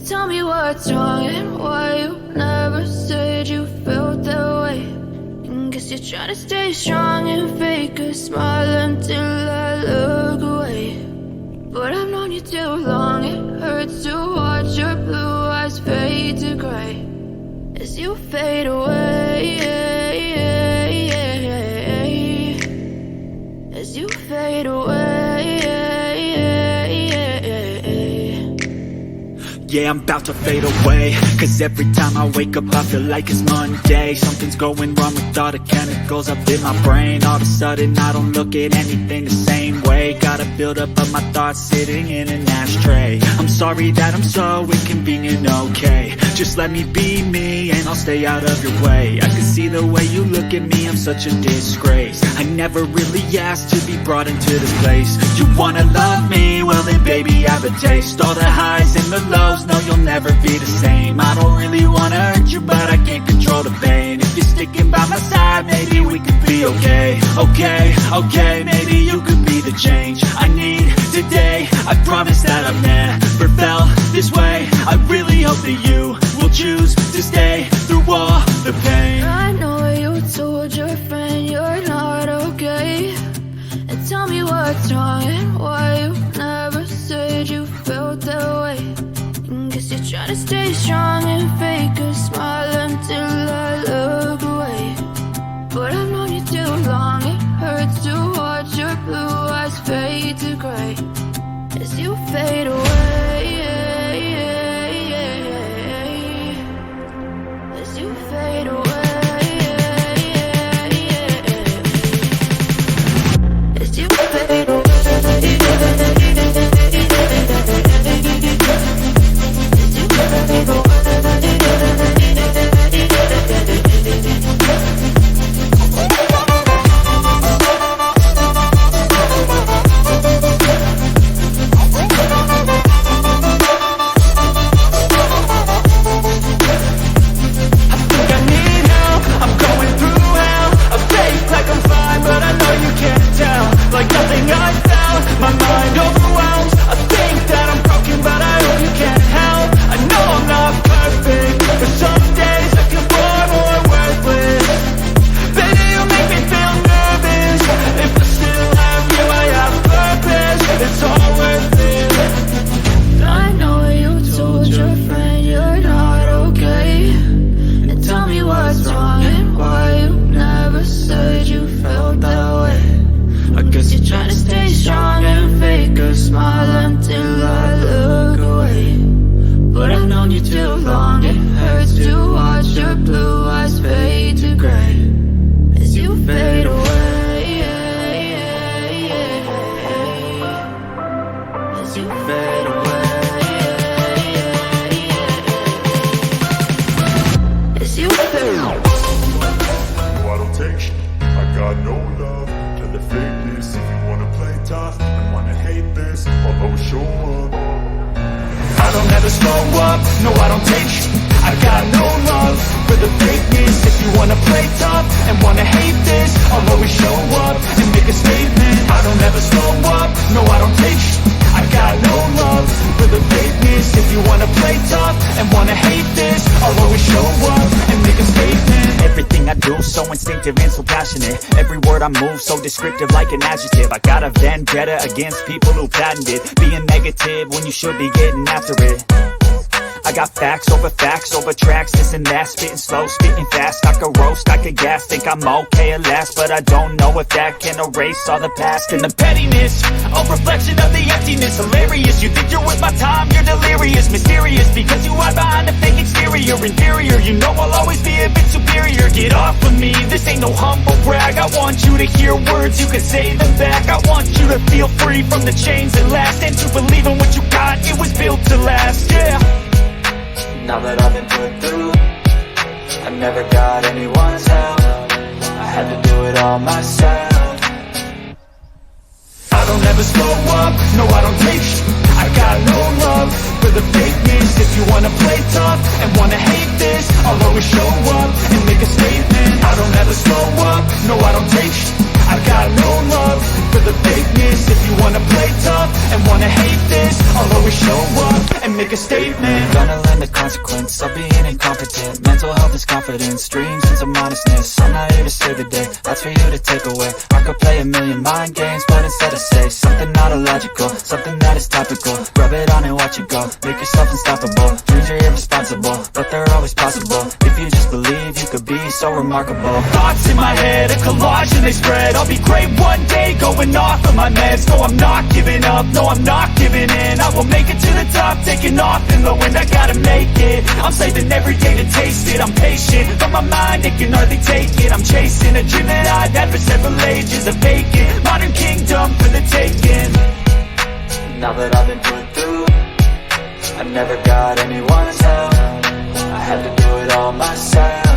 Tell me what's wrong and why you never said you felt that way. And guess you're trying to stay strong and fake a smile until I look away. But I've known you too long, it hurts to watch your blue eyes fade to gray as you fade away. As you fade away. Yeah, I'm about to fade away, cause every time I wake up I feel like it's Monday. Something's going wrong with all the chemicals up in my brain. All of a sudden I don't look at anything the same way. Got a build-up of my thoughts sitting in an ashtray. I'm sorry that I'm so inconvenient, okay. Just let me be me and I'll stay out of your way. I can see the way you look at me, I'm such a disgrace. I never really asked to be brought into this place. You wanna love me? Well then baby I have a taste. All the highs and the lows, no, you'll never be the same. I don't really wanna hurt you, but I can't control the pain. If you're sticking by my side, maybe we could be okay. Okay, maybe you could be the change I need today. I promise that I've never felt this way. I really hope that you will choose to stay through all the pain. I know you told your friend you're not okay, and tell me what's wrong and why you never said you felt that way. Guess you're trying to stay strong and fake a smile until I look away. But I've known you too long, it hurts to watch your blue eyes fade to gray as you fade away. As you fade away. As you fade away. No, I don't take shit. I got no love. the fakeness. If you wanna play tough and wanna hate this, I'll always show up. I don't ever slow up, no I don't take sh**. I got no love for the fakeness. If you wanna play tough and wanna hate this, I'll always show up and make a statement. I don't ever slow up, no I don't take sh**. I got no love for the fakeness. If you wanna play tough and wanna hate this, I'll always show up and make a statement. Everything I do so instinctive and so passionate. Every word I move so descriptive like an adjective. I got a vendetta against people who patented being negative when you should be getting after it. I got facts over tracks, this and that. Spitting slow, spitting fast, I could roast, I could gas. Think I'm okay at last, but I don't know if that can erase all the past. And the pettiness, a reflection of the emptiness. Hilarious, you think you're worth my time, you're delirious. Mysterious, because you hide behind a fake exterior. Inferior, you know I'll always be a bit superior. Get off of me, this ain't no humble brag. I want you to hear words, you can say them back. I want you to feel free from the chains that last, and to believe in what you got, it was built to last, yeah. Now that I've been put through, I never got anyone's help. I had to do it all myself. I don't ever slow up, no I don't take sh**. I got no love for the fakeness. If you wanna play tough and wanna hate this, I'll always show up and make a statement. I don't ever slow up, no I don't take sh**. I got no love for the fakeness. If you wanna play tough and wanna hate this, I'll always show up and make a statement. Gonna learn the consequence of being incompetent. Mental health is confidence, dreams and some honestness. I'm not here to save the day, that's for you to take away. I could play a million mind games, but instead I say something not illogical, something that is topical. Rub it on and watch it go, make yourself unstoppable. Dreams are irresponsible, but they're always possible. If you just believe, you could be so remarkable. Thoughts in my head, a collage and they spread. I'll be great one day, going off of my meds. No, I'm not giving up, no, I'm not giving in. I will make it to the top, taking off in the wind. I gotta make it, I'm saving every day to taste it. I'm patient, but my mind, it can hardly take it. I'm chasing a dream that I've had for several ages. A vacant, modern kingdom for the taking. Now that I've been put through, I never got anyone's help. I had to do it all myself.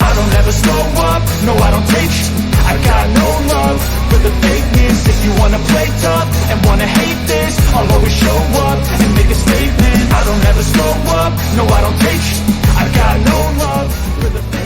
I don't ever slow up, no I don't take sh**. I got no love for the fakeness. If you wanna play tough and wanna hate this, I'll always show up and make a statement. I don't ever slow up, no I don't take sh**. I got no love for the fakeness.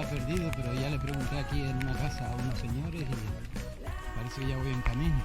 perdido, pero ya le pregunté aquí en una casa a unos señores y parece que ya voy en camino.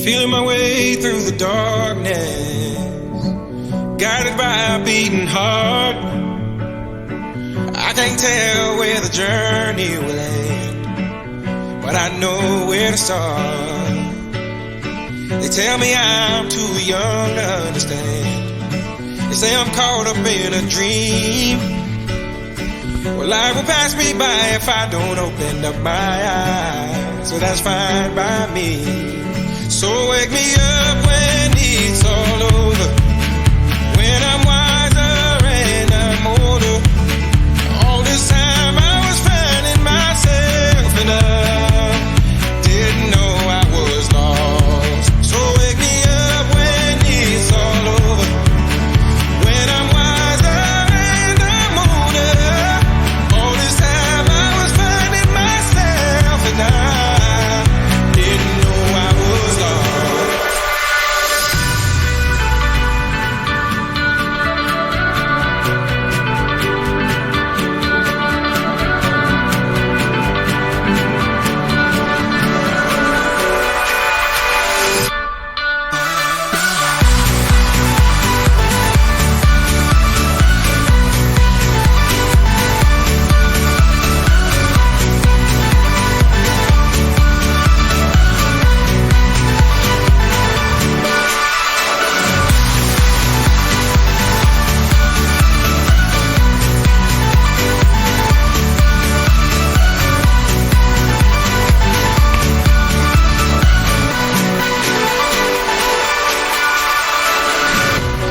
Feeling my way through the darkness, guided by a beating heart. I can't tell where the journey will end, but I know where to start. They tell me I'm too young to understand. They say I'm caught up in a dream. Well, life will pass me by if I don't open up my eyes, so that's fine by me. So wake me up when it's all over, when I'm wiser and I'm older. All this time I was finding myself and I didn't know I was lost. So wake me up when it's all over, when I'm wiser and I'm older. All this time I was finding myself and I didn't know I was lost.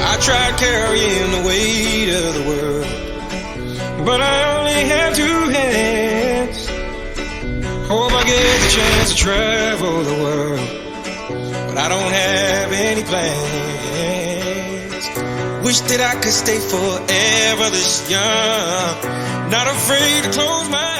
I tried carrying the weight of the world, but I only have two hands. Hope I get the chance to travel the world, but I don't have any plans. Wish that I could stay forever this young, not afraid to close my eyes.